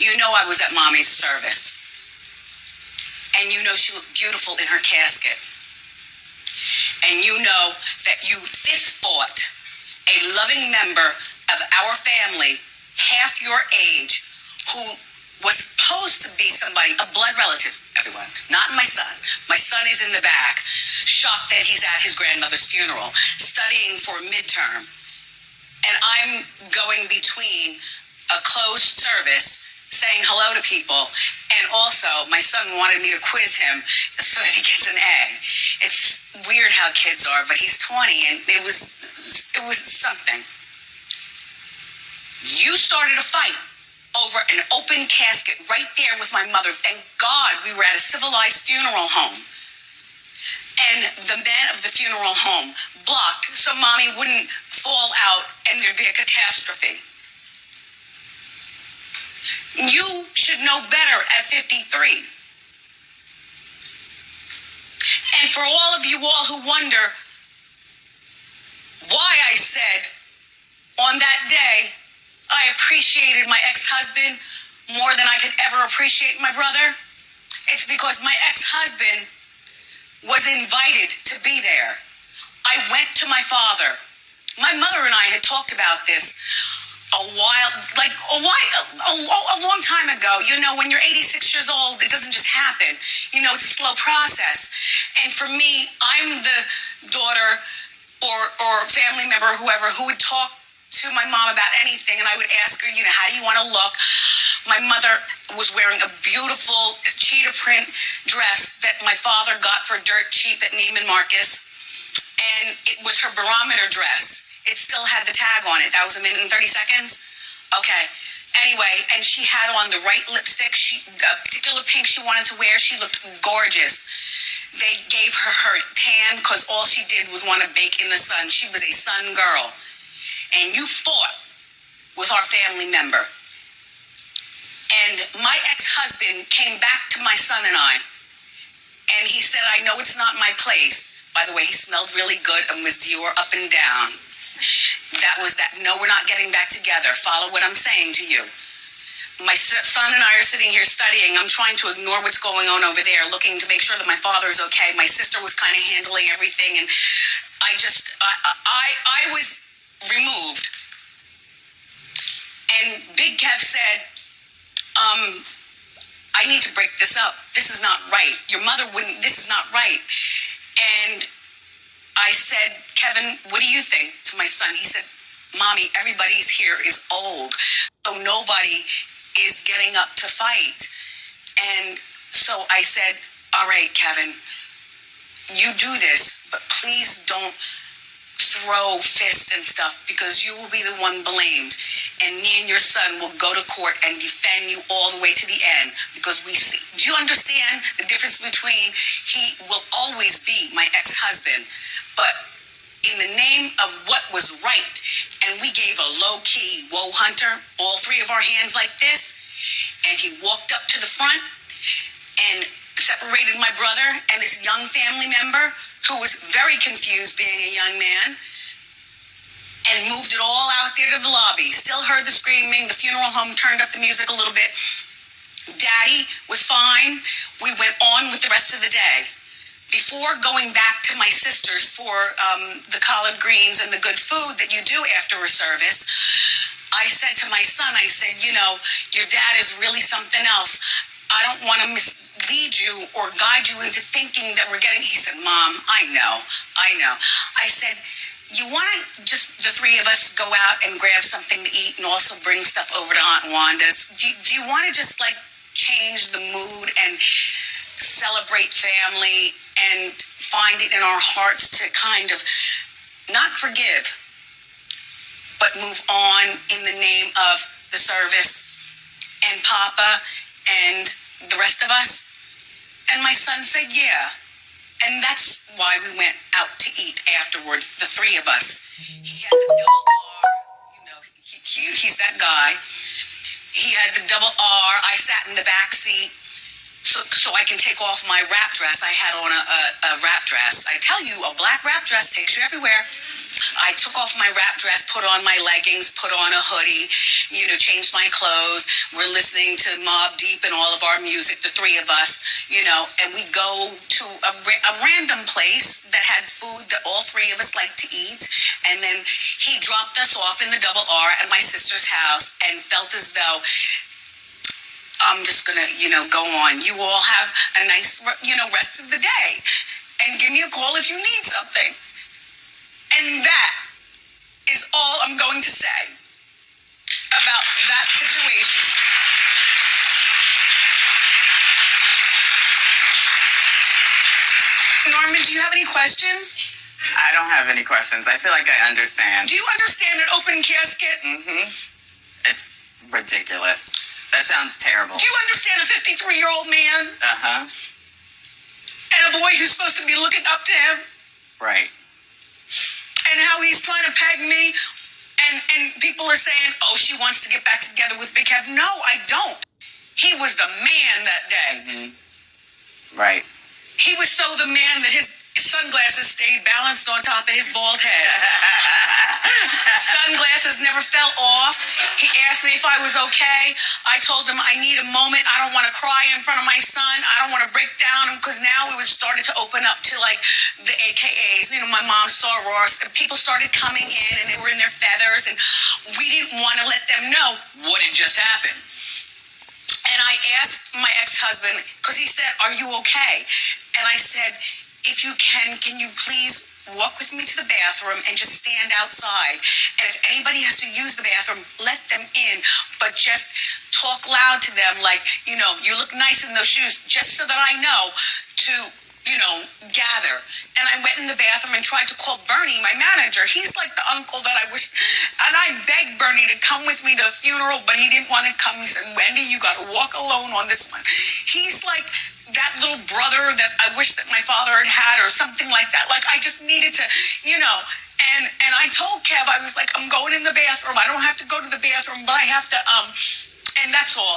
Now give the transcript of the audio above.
You know I was at Mommy's service. And you know she looked beautiful in her casket. And you know that you fist fought a loving member of our family, half your age, who was supposed to be somebody, a blood relative, everyone, not my son. My son is in the back, shocked that he's at his grandmother's funeral, studying for midterm. And I'm going between a closed service saying hello to people, and also my son wanted me to quiz him so that he gets an A. It's weird how kids are, but he's 20, and it was something. You started a fight over an open casket right there with my mother. Thank God we were at a civilized funeral home. And the man of the funeral home blocked so Mommy wouldn't fall out and there'd be a catastrophe. You should know better at 53. And for all of you all who wonder why I said on that day I appreciated my ex-husband more than I could ever appreciate my brother, it's because my ex-husband was invited to be there. I went to my father. My mother and I had talked about this a long time ago. You know, when you're 86 years old, it doesn't just happen. You know, it's a slow process. And for me, I'm the daughter or family member, whoever, who would talk to my mom about anything, and I would ask her, you know, how do you want to look? My mother was wearing a beautiful cheetah print dress that my father got for dirt cheap at Neiman Marcus, and it was her barometer dress. It still had the tag on it. That was a minute and 30 seconds? Okay. Anyway, and she had on the right lipstick, a particular pink she wanted to wear. She looked gorgeous. They gave her tan because all she did was want to bake in the sun. She was a sun girl. And you fought with our family member. And my ex-husband came back to my son and I, and he said, I know it's not my place. By the way, he smelled really good and was Dior up and down. That was that, no, we're not getting back together. Follow what I'm saying to you. My son and I are sitting here studying. I'm trying to ignore what's going on over there, looking to make sure that my father's okay. My sister was kind of handling everything, and I was removed. And Big Kev said, I need to break this up. This is not right. Your mother wouldn't, this is not right. And I said, Kevin, what do you think, to my son? He said, Mommy, everybody's here is old, so nobody is getting up to fight. And so I said, all right, Kevin, you do this, but please don't throw fists and stuff, because you will be the one blamed, and me and your son will go to court and defend you all the way to the end, because we see. Do you understand the difference between, he will always be my ex-husband, but in the name of what was right, and we gave a low-key, whoa, Hunter, all three of our hands like this, and he walked up to the front and separated my brother and this young family member who was very confused being a young man, and moved it all out there to the lobby. Still heard the screaming. The funeral home turned up the music a little bit. Daddy was fine. We went on with the rest of the day. Before going back to my sister's for the collard greens and the good food that you do after a service, I said to my son, I said, you know, your dad is really something else. I don't want to mislead you or guide you into thinking that we're getting. He said, Mom, I know. I said, you want to just, the three of us, go out and grab something to eat and also bring stuff over to Aunt Wanda's? Do you want to just like change the mood and celebrate family and find it in our hearts to kind of not forgive, but move on in the name of the service and Papa and the rest of us? And my son said, yeah. And that's why we went out to eat afterwards, the three of us. He had the double R, you know, he's that guy. He had the double R. I sat in the back seat so I can take off my wrap dress. I had on a wrap dress. I tell you, a black wrap dress takes you everywhere. I took off my wrap dress, put on my leggings, put on a hoodie, changed my clothes. We're listening to Mobb Deep and all of our music, the three of us, and we go to a random place that had food that all three of us like to eat. And then he dropped us off in the Double R at my sister's house and felt as though, I'm just going to, go on. You all have a nice, rest of the day. And give me a call if you need something. And that is all I'm going to say about that situation. Norman, do you have any questions? I don't have any questions. I feel like I understand. Do you understand an open casket? Mm-hmm. It's ridiculous. That sounds terrible. Do you understand a 53-year-old man? Uh-huh. And a boy who's supposed to be looking up to him? Right. And how he's trying to peg me? And people are saying, oh, she wants to get back together with Big Kev. No, I don't. He was the man that day. Mm-hmm. Right. He was so the man that his sunglasses stayed balanced on top of his bald head. Sunglasses never fell off. He asked me if I was okay. I told him I need a moment. I don't want to cry in front of my son. I don't want to break down, because now it was starting to open up to like the AKAs. My mom saw Ross, and people started coming in, and they were in their feathers, and we didn't want to let them know what had just happened. And I asked my ex-husband, because he said, are you okay? And I said, if you can you please walk with me to the bathroom and just stand outside? And if anybody has to use the bathroom, let them in. But just talk loud to them like, you look nice in those shoes, just so that I know to, gather. And I went in the bathroom and tried to call Bernie, my manager. He's like the uncle that I wish, and I begged Bernie to come with me to the funeral, but he didn't want to come. He said, Wendy, you got to walk alone on this one. He's like that little brother that I wish that my father had or something like that. Like, I just needed to, and I told Kev, I was like, I'm going in the bathroom. I don't have to go to the bathroom, but I have to, and that's all.